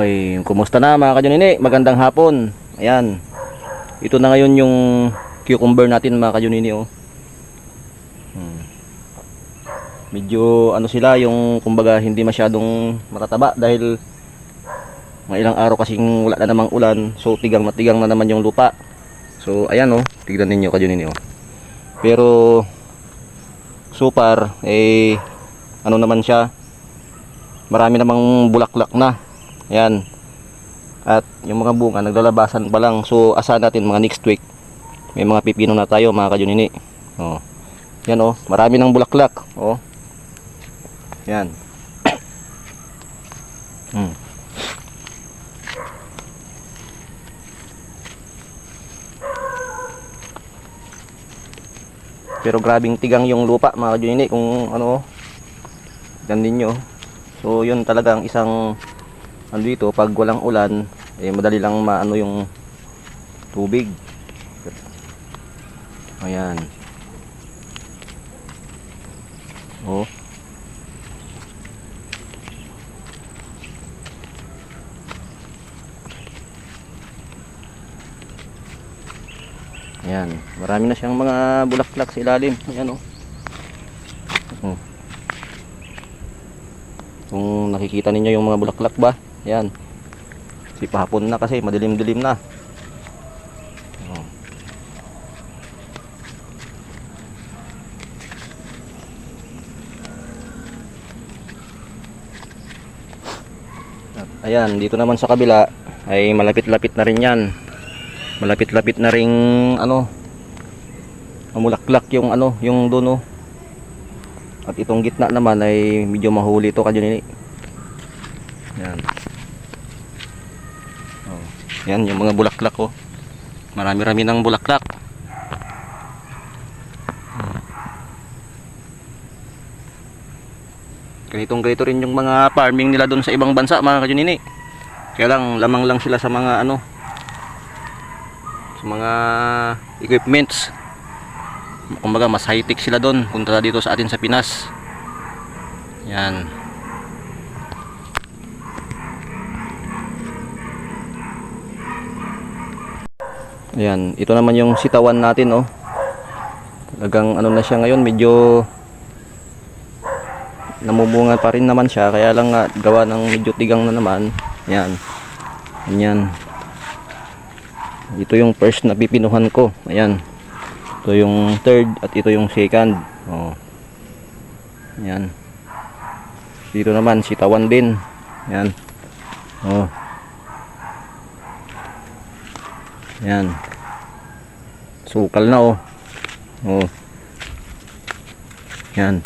Ay, kumusta na mga kajunini? Magandang hapon. Ayan. Ito na ngayon yung cucumber natin mga kajunini, oh. Medyo ano sila, yung kumbaga hindi masyadong matataba dahil mga ilang araw kasing wala na namang ulan. So tigang na tigang na naman yung lupa. So ayan, oh. Tignan ninyo kajunini, oh. Pero so far ano naman siya, marami namang bulaklak na. Ayan. At yung mga bunga naglalabasan pa lang. So asahan natin mga next week may mga pipino na tayo mga kajunini. Oh. Yan, oh, marami ng bulaklak, oh. Yan. Pero grabing tigang yung lupa mga kajunini kung ano, yan ninyo. So yun talagang isang ano dito, pag walang ulan madali lang maano yung tubig. Ayan. Oh. Ayan, marami na siyang mga bulaklak sa ilalim. Ayan, oh. Oh. Kung nakikita ninyo yung mga bulaklak ba? Ayan. Sipahapon na kasi madilim-dilim na. Oh. At ayan, dito naman sa kabila ay malapit-lapit na rin yan. Malapit-lapit na ring ano, mamulaklak yung ano, yung dono. At itong gitna naman ay medyo mahuli to kajunini. Yan. Oh. Yan yung mga bulaklak, oh. Marami-rami ng bulaklak. Ganito rin yung mga farming nila doon sa ibang bansa mga kajunini. Kaya lang lamang lang sila sa mga ano, sa mga equipments. Kumbaga mas high tech sila doon kontra dito sa atin sa Pinas. Yan. Ayan, ito naman yung sitawan natin, oh. Talagang ano na siya ngayon, medyo namumunga pa rin naman siya, kaya lang nga gawa ng medyo tigang na naman. Ayan. Ayan. Ito yung first na pipinuhan ko. Ayan. Ito yung third at ito yung second. Oh. Ayan. Dito naman sitawan din. Ayan. Oh. Ayan. Sukal na, oh. Oh. Ayan.